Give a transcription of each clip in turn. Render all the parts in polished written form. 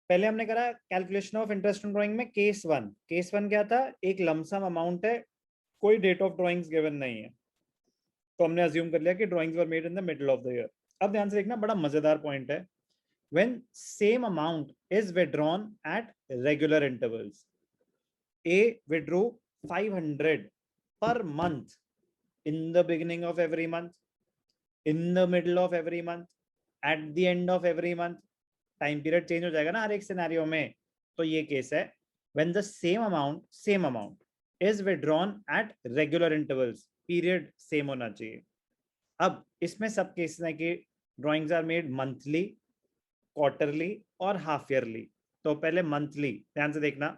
पहले हमने करा calculation of interest on drawing में केस वन क्या था, एक लमसम अमाउंट है, कोई डेट ऑफ ड्राइंग्स गिवन नहीं है, तो हमने अज्यूम कर लिया कि drawings were made in the middle of the year. अब ध्यान से देखना, बड़ा मजेदार पॉइंट है। when same amount is withdrawn at regular intervals, A withdrew 500 per month in the beginning of every month, in the middle of every month, at the end of every month। Time period change हो जाएगा ना हर एक scenario में, तो ये case है when the same amount is withdrawn at regular intervals, period same होना चाहिए। अब इसमें सब केसेस हैं कि drawings are made monthly, quarterly और हाफ ईयरली। तो पहले मंथली, ध्यान से देखना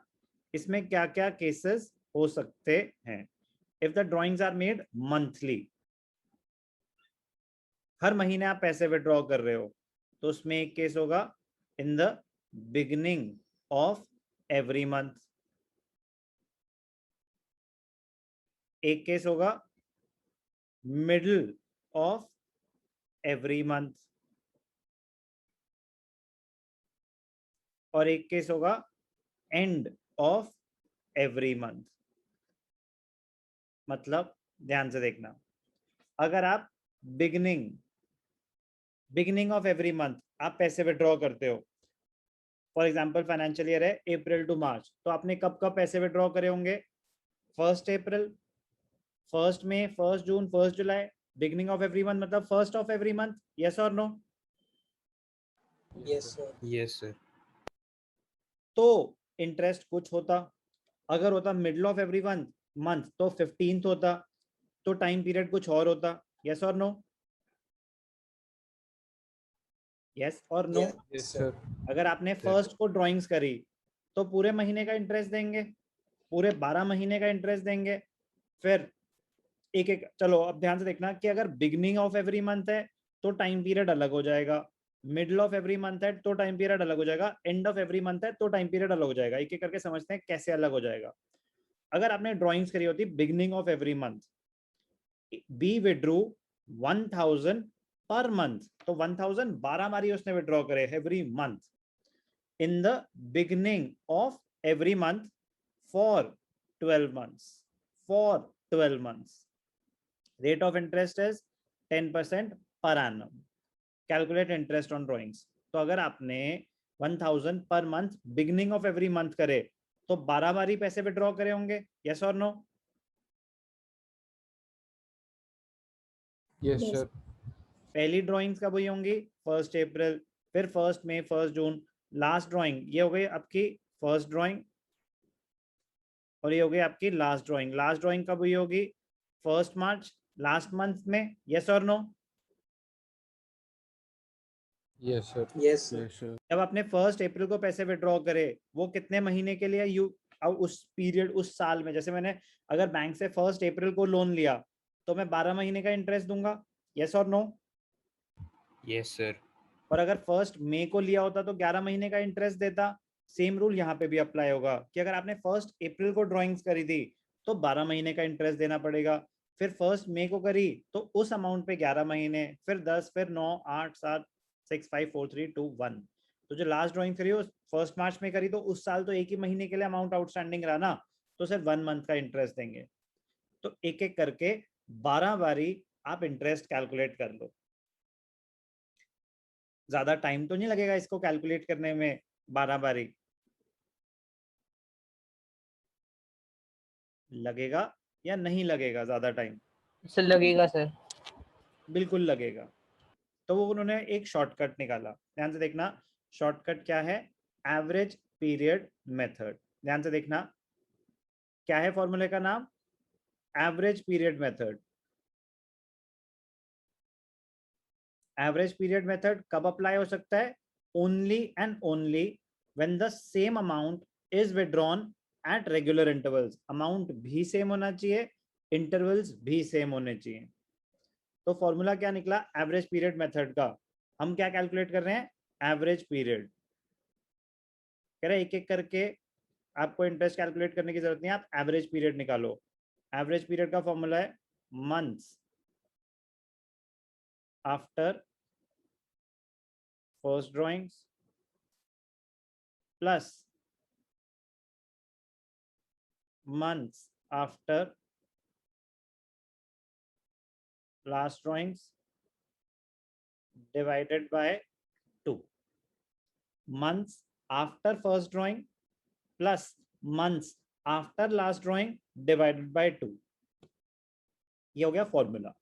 इसमें क्या क्या केसेस हो सकते हैं। If the drawings are made monthly, हर महीने आप पैसे विड्रॉ कर रहे हो, तो उसमें एक केस होगा इन the beginning of every month, एक केस होगा मिडल ऑफ एवरी मंथ, और एक केस होगा एंड ऑफ एवरी मंथ। मतलब ध्यान से देखना, अगर आप बिगिनिंग ऑफ एवरी मंथ आप पैसे विड्रॉ करते हो, फॉर एग्जांपल फाइनेंशियल ईयर है अप्रैल टू मार्च, तो आपने कब कब पैसे विड्रॉ करे होंगे? 1 अप्रैल, 1 मई, 1 जून, 1 जुलाई। बिगिनिंग ऑफ एवरी मंथ मतलब 1 ऑफ एवरी मंथ। यस और no? Yes sir. Yes sir. तो इंटरेस्ट कुछ होता, अगर होता मिडिल ऑफ एवरी मंथ तो 15th होता, तो टाइम पीरियड कुछ और होता। यस और नो? यस और नो? Yes sir. अगर आपने फर्स्ट को ड्राइंग्स करी तो पूरे महीने का इंटरेस्ट देंगे, पूरे 12 महीने का इंटरेस्ट देंगे। फिर एक एक, चलो अब ध्यान से देखना कि अगर बिगिनिंग ऑफ एवरी मंथ है तो टाइम पीरियड अलग हो जाएगा, मिडिल ऑफ एवरी मंथ है तो टाइम पीरियड अलग हो जाएगा, एंड ऑफ एवरी मंथ है तो टाइम पीरियड अलग हो जाएगा। एक एक करके समझते हैं कैसे अलग हो जाएगा। अगर आपने ड्राइंग्स करी होती beginning of every month, B withdrew 1000 per month, तो 1000 12 बारी उसने विड्रॉ करे every month in the beginning of every month for 12 months। Rate of interest is 10% per annum। Calculate interest on drawings। तो अगर आपने 1000 per month beginning of every month करे तो 12 बारी पैसे विड्रॉ करे होंगे। यस और नो? Yes sir. पहली ड्राइंग्स कब हुई होंगी? 1 अप्रैल, फिर 1 मई, 1 जून। लास्ट ड्राइंग ये हो गई आपकी फर्स्ट ड्राइंग, और ये हो गई आपकी लास्ट ड्राइंग। लास्ट ड्राइंग कब हुई होगी? 1 मार्च, लास्ट मंथ में। यस और no? Yes sir. Yes sir. जब आपने 1 अप्रैल को पैसे विड्रॉ करे, वो कितने महीने के लिए? यू उस पीरियड, उस साल में, जैसे मैंने अगर बैंक से 1 अप्रैल को लोन लिया तो मैं 12 महीने का इंटरेस्ट दूंगा। यस और नो? Yes sir. और अगर 1 मई को लिया होता तो 11 महीने का इंटरेस्ट देता। सेम रूल यहाँ पे भी अप्लाई होगा कि अगर आपने 1 अप्रैल को ड्राइंग्स करी थी तो 12 महीने का इंटरेस्ट देना पड़ेगा, फिर 1 मई को करी तो उस अमाउंट पे 11 महीने, फिर 10, फिर 9, 8, 7, 6, 5, 4, 3, 2, 1। तो जो लास्ट ड्राइंग करी हो 1 मार्च में करी, तो उस साल तो एक ही महीने के लिए अमाउंट आउटस्टैंडिंग रहा ना, तो सिर्फ 1 मंथ का इंटरेस्ट देंगे। तो एक एक करके 12 बारी आप इंटरेस्ट कैलकुलेट कर लो। ज्यादा टाइम तो नहीं लगेगा इसको कैलकुलेट करने में 12 बारी? लगेगा या नहीं लगेगा ज्यादा टाइम? सर लगेगा सर। बिल्कुल लगेगा। तो वो उन्होंने एक शॉर्टकट निकाला, ध्यान से देखना। शॉर्टकट क्या है? Average period method. ध्यान से देखना, क्या है फॉर्मूले का नाम? Average period method. Average period method कब अप्लाई हो सकता है? Only and only when the same amount is withdrawn at regular intervals. Amount भी सेम होना चाहिए, इंटरवल्स भी सेम होने चाहिए। तो फॉर्मूला क्या निकला एवरेज पीरियड मेथड का? हम क्या कैलकुलेट कर रहे हैं? Average period. कह रहे एक एक करके आपको इंटरेस्ट कैलकुलेट करने की जरूरत नहीं है, आप एवरेज पीरियड निकालो। एवरेज पीरियड का फॉर्मूला है months after first drawings plus months after last drawings divided by 2. Months after first drawing plus months after last drawing divided by 2. ये हो गया फॉर्मूला।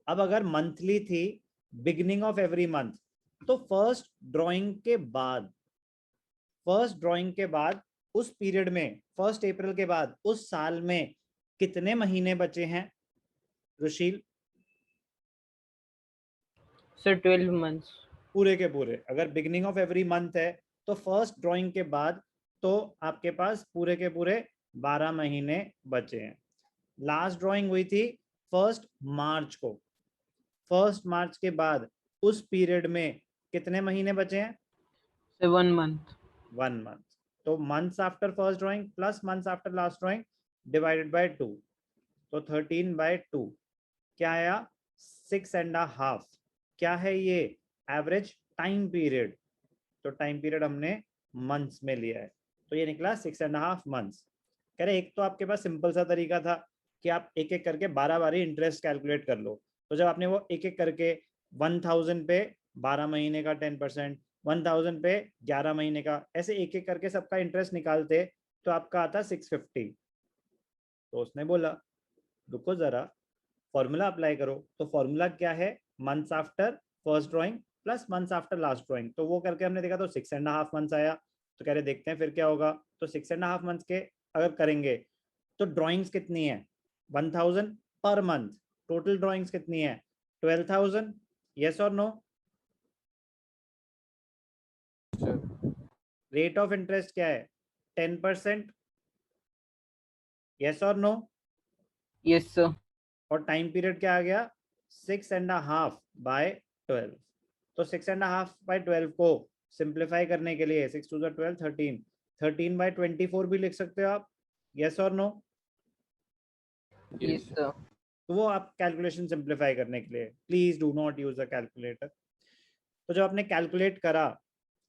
अब अगर मंथली थी बिगिनिंग ऑफ एवरी मंथ, तो first drawing के बाद उस पीरियड में, 1 अप्रैल के बाद उस साल में कितने महीने बचे हैं रुशील? Sir 12 months। पूरे के पूरे। अगर बिगिनिंग ऑफ एवरी मंथ है तो फर्स्ट ड्राइंग के बाद तो आपके पास पूरे के पूरे 12 महीने बचे हैं। लास्ट ड्राइंग हुई थी 1 मार्च को। 1 मार्च के बाद उस पीरियड में कितने महीने बचे हैं? 1 month। 1 मंथ। तो months after first drawing plus months after last drawing divided by 2, तो 13/2 क्या आया? 6.5। क्या है ये? Average time period. तो टाइम पीरियड हमने मंथ्स में लिया है, तो ये निकला 6.5 मंथ्स। कह रहे एक तो आपके पास सिंपल सा तरीका था कि आप एक एक करके 12 बारी इंटरेस्ट कैलकुलेट कर लो। तो जब आपने वो एक एक करके 1000 पे 12 महीने का 10%, 1000 पे 11 महीने का, ऐसे एक एक करके सबका इंटरेस्ट निकालते तो आपका आता 650। तो उसने बोला रुको जरा, फॉर्मूला अप्लाई करो। तो फॉर्मूला क्या है? Months after first drawing plus months after last drawing. तो वो करके हमने देखा तो 6.5 मंथ्स आया। तो कह रहे देखते हैं फिर क्या होगा। तो 6.5 मंथ्स के अगर करेंगे तो ड्राइंग्स कितनी है? 1000 पर मंथ। टोटल ड्राइंग्स कितनी है? 12,000। यस और नो? रेट ऑफ इंटरेस्ट क्या है? 10%। यस और नो? Yes sir. और टाइम पीरियड क्या आ गया? 6.5/12। तो 6.5/12 को सिंप्लीफाई करने के लिए 6 2 12 13, 13/24 भी लिख सकते हो आप। यस और नो? Yes sir. तो वो आप कैलकुलेशन सिंप्लीफाई करने के लिए please do not use a calculator. तो जब आपने कैलकुलेट करा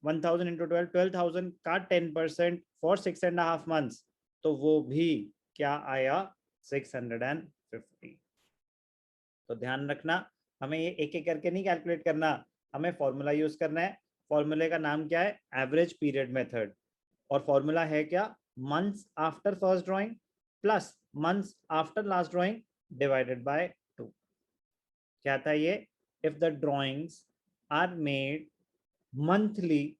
1000 इंटू 12,000 का 10% फॉर 6.5 मंथ्स, तो वो भी क्या आया? 650। तो ध्यान रखना, हमें ये एक एक करके नहीं कैलकुलेट करना, हमें फॉर्मूला यूज करना है। फॉर्मूले का नाम क्या है? Average period method. और फॉर्मूला है क्या? Months after first drawing plus months after last drawing divided by 2। क्या था ये? If the drawings are made monthly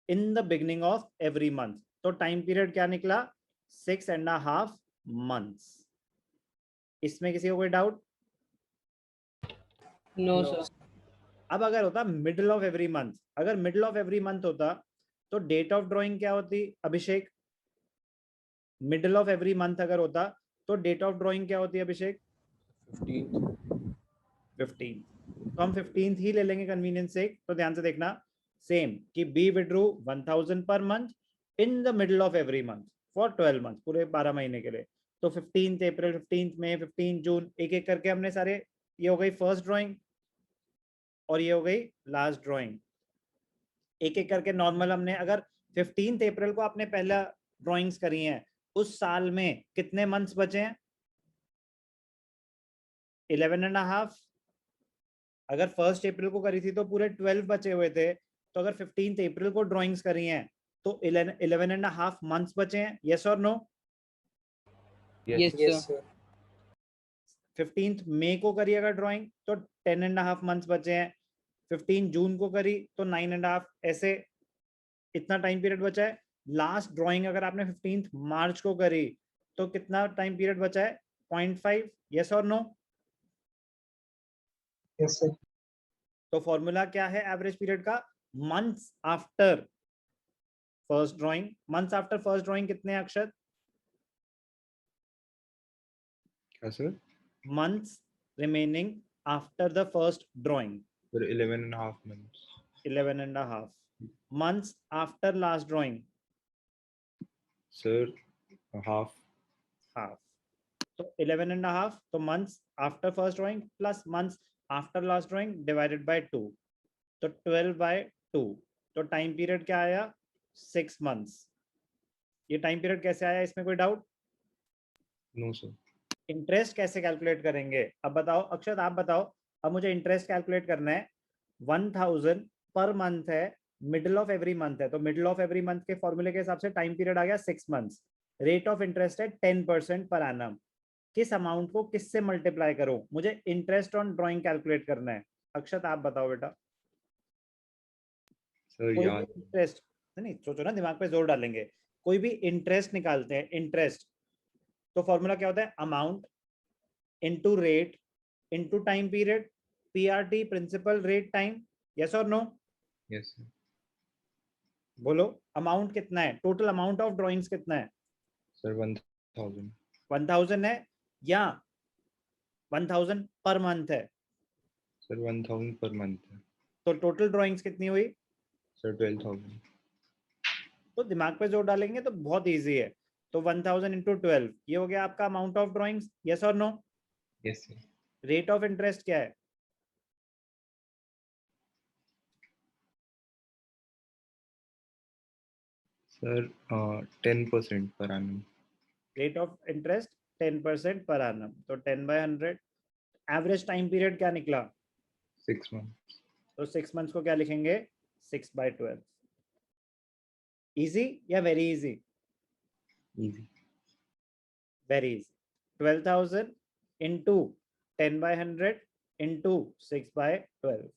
in the beginning of every month, तो टाइम पीरियड क्या निकला? 6.5 मंथ्स। इसमें किसी को कोई डाउट? No sir. अब अगर होता मिडिल ऑफ एवरी मंथ, अगर मिडिल ऑफ एवरी मंथ होता तो डेट ऑफ ड्राइंग क्या होती अभिषेक? मिडिल ऑफ एवरी मंथ अगर होता तो डेट ऑफ ड्राइंग क्या होती अभिषेक? 15। तो हम 15 ही ले लेंगे कन्वीनियंस से। तो ध्यान से देखना, सेम कि B withdrew 1000 per month in the middle of every month for 12 month, पूरे 12 महीने के लिए। तो 15 अप्रैल, 15 मई, 15 जून, एक एक करके हमने सारे, ये हो गई फर्स्ट ड्राइंग और ये हो गई लास्ट ड्राइंग। एक एक करके नॉर्मल हमने, अगर 15 अप्रैल को आपने पहला ड्राइंग्स करी हैं, उस साल में कितने मंथ्स बचे हैं? 11.5। अगर 1 अप्रैल को करी थी तो पूरे 12 बचे हुए थे। तो अगर 15 अप्रैल को ड्राइंग्स करी हैं तो 11.5 मंथ्स बचे हैं। यस और नो? Yes sir. 15 मई को करी अगर ड्राइंग तो 10.5 मंथ्स बचे हैं। 15 जून को करी तो 9.5, ऐसे इतना टाइम पीरियड बचा है। लास्ट ड्राइंग अगर आपने 15 मार्च को करी तो कितना टाइम पीरियड बचा है? 0.5। यस और नो? Yes sir. तो फॉर्मूला क्या है एवरेज पीरियड का? Months after first drawing. Months after first drawing कितने हैं अक्षत? क्या sir? Months remaining after the first drawing. Sir 11.5 months. 11.5 months after last drawing. Sir half. Half, तो 11.5, तो months after first drawing plus months after last drawing divided by 2, तो 12/2, तो time period क्या आया 6 months. ये टाइम पीरियड कैसे आया, इसमें कोई डाउट? No, sir. इंटरेस्ट कैसे कैलकुलेट करेंगे अब बताओ, अक्षत आप बताओ। अब मुझे इंटरेस्ट कैलकुलेट करना है, 1000 पर मंथ है, मिडिल ऑफ एवरी मंथ है, तो मिडिल ऑफ एवरी मंथ के फॉर्मूले के हिसाब से टाइम पीरियड आ गया 6 मंथ्स। रेट ऑफ इंटरेस्ट है 10% पर एनम। किस अमाउंट को किससे मल्टीप्लाई करूं, मुझे इंटरेस्ट ऑन ड्राइंग कैलकुलेट करना है। अक्षत आप बताओ बेटा। Sir, कोई भी याद इंटरेस्ट, नहीं सोचो ना, दिमाग पे जोर डालेंगे। कोई भी इंटरेस्ट निकालते हैं, इंटरेस्ट, तो फॉर्मूला क्या होता है, amount into rate into time period, PRT, principal rate time. Yes और नो? yes, sir. बोलो अमाउंट कितना है, टोटल अमाउंट ऑफ ड्राइंग्स कितना है? Sir, 1000. 1000 है या 1000 पर मंथ है? Sir, 1000 per month. तो टोटल ड्राइंग्स कितनी हुई? Sir, 12,000. तो दिमाग पे जोर डालेंगे तो बहुत इजी है। तो 1000 इंटू 12, ये हो गया आपका अमाउंट ऑफ ड्राइंग्स। यस और no? Yes, sir. Rate of interest क्या है? Sir, 10% per annum. Rate of interest 10% per annum, तो 10/100। एवरेज टाइम पीरियड क्या निकला? 6 months. तो 6 मंथ्स को क्या लिखेंगे, 6/12। इजी या very easy? Easy. Very easy. 12,000 into 10/100 into 6/12।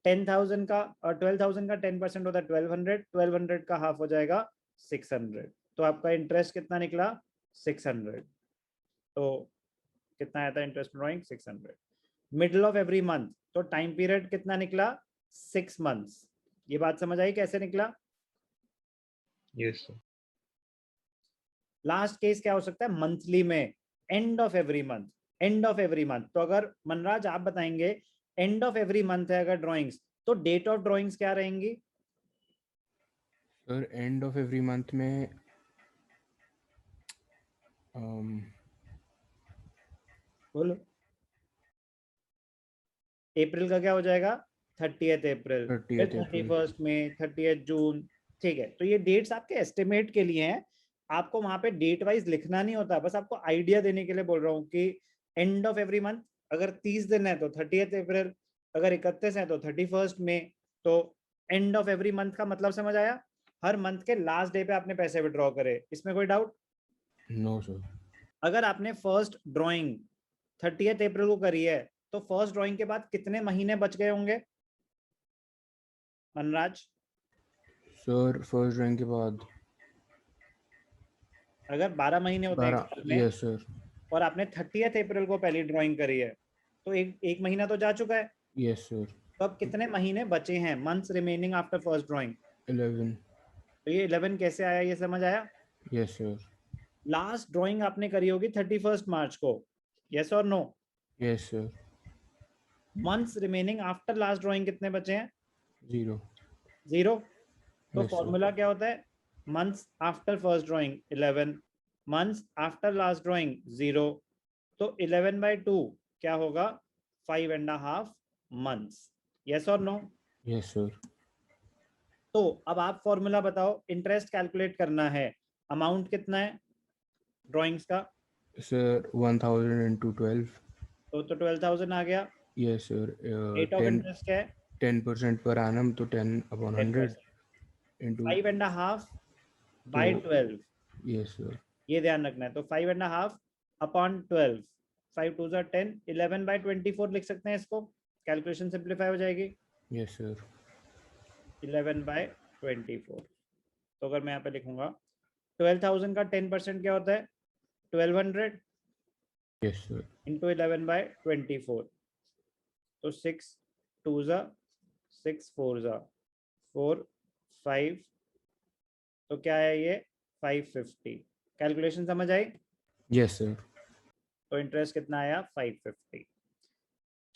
10,000 का और 12,000 का 10% होता है 1200, 1200 का हाफ हो जाएगा 600। तो आपका इंटरेस्ट कितना निकला, 600। तो कितना आया था interest drawing, 600। Middle of every month, तो टाइम पीरियड कितना निकला, 6 मंथ्स। ये बात समझ आई कैसे निकला? Yes, sir. लास्ट केस क्या हो सकता है, मंथली में, end of every month. End of every month, तो अगर मनराज आप बताएंगे एंड ऑफ एवरी मंथ है अगर ड्राइंग्स, तो डेट ऑफ ड्राइंग्स क्या रहेंगी? Sir end of every month में बोलो। अप्रैल का क्या हो जाएगा, 30th अप्रैल, 30th अप्रैल। 31st मई, 30th जून। ठीक है, तो ये डेट्स आपके एस्टिमेट के लिए हैं, आपको वहां पे डेट वाइज लिखना नहीं होता, बस आपको आइडिया देने के लिए बोल रहा हूँ कि एंड ऑफ एवरी मंथ अगर 30 दिन है तो 30th अप्रैल, अगर 31 है तो 31st मई। तो एंड ऑफ एवरी मंथ का मतलब समझ आया, हर मंथ के लास्ट डे पे आपने पैसे विड्रॉ करे। इसमें कोई डाउट? No sir. अगर आपने फर्स्ट ड्राइंग 30th अप्रैल को करी है, तो फर्स्ट ड्राइंग के बाद कितने महीने बच गए होंगे मनराज? सर फर्स्ट ड्राइंग के बाद अगर 12 महीने होते हैं एक 12। साल में, यस सर। और आपने 30th अप्रैल को पहली ड्राइंग करी है, तो एक महीना तो जा चुका है। Yes sir. तो अब कितने महीने बचे हैं, months remaining after first drawing? 11। तो ये 11 कैसे आया, ये समझ आया? Yes sir. लास्ट ड्राइंग आपने करी होगी 31st मार्च को, यस और no? Yes sir. Months remaining after last drawing कितने बचे हैं? 0। 0। तो Yes, sir. फॉर्मूला क्या होता है, months after first drawing 11, months after last drawing 0, तो 11/2 क्या होगा, 5.5 मंथ्स। यस और नो? Yes sir. तो अब आप फॉर्मूला बताओ, इंटरेस्ट कैलकुलेट करना है, अमाउंट कितना है ड्राइंग्स का? Sir 1000 into 12। तो 12,000 आ गया। Yes sir. Rate of interest क्या है, 10% per annum, तो 10/100 into 5.5 बाई तो 12। Yes sir. ये ध्यान रखना है, तो 5.5 अपॉन 12, 5 2 10, 11/24 लिख सकते हैं इसको, कैलकुलेशन सिंप्लीफाई हो जाएगी। Yes sir. 11/24, तो अगर मैं यहाँ पे लिखूंगा 12,000 का 10% क्या होता है, 1200 यस सर। इंटू 11/24, तो 6 2 6 4 4 5, तो क्या है ये 550। कैलकुलेशन समझ आई? Yes sir. तो इंटरेस्ट कितना आया, 550।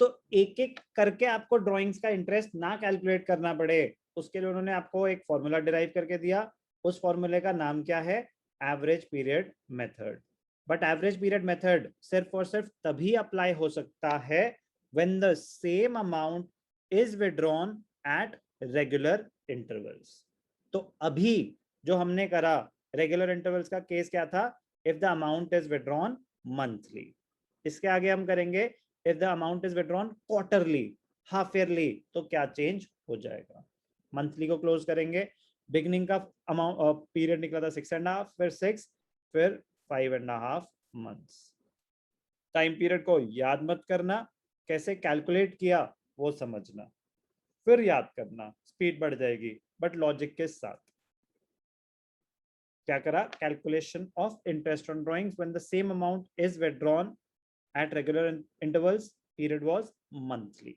तो एक एक करके आपको ड्राइंग्स का इंटरेस्ट ना कैलकुलेट करना पड़े, उसके लिए उन्होंने आपको एक फॉर्मूला डिराइव करके दिया। उस फॉर्मूले का नाम क्या है, average period method, but average period method सिर्फ और सिर्फ तभी अप्लाई हो सकता है when the same amount is withdrawn at regular intervals. तो अभी जो हमने करा रेगुलर इंटरवल्स का केस क्या था, if the amount is withdrawn monthly. इसके आगे हम करेंगे if the amount is withdrawn quarterly, half yearly, तो क्या चेंज हो जाएगा। मंथली को क्लोज करेंगे, बिगनिंग का अमाउंट पीरियड निकला था 6.5, फिर 6, फिर 5.5 मंथ्स। टाइम पीरियड को याद मत करना, कैसे कैलकुलेट किया वो समझना, फिर याद करना, स्पीड बढ़ जाएगी, बट लॉजिक के साथ। क्या करा, calculation of interest on drawings when the same amount is withdrawn at regular intervals, period was monthly.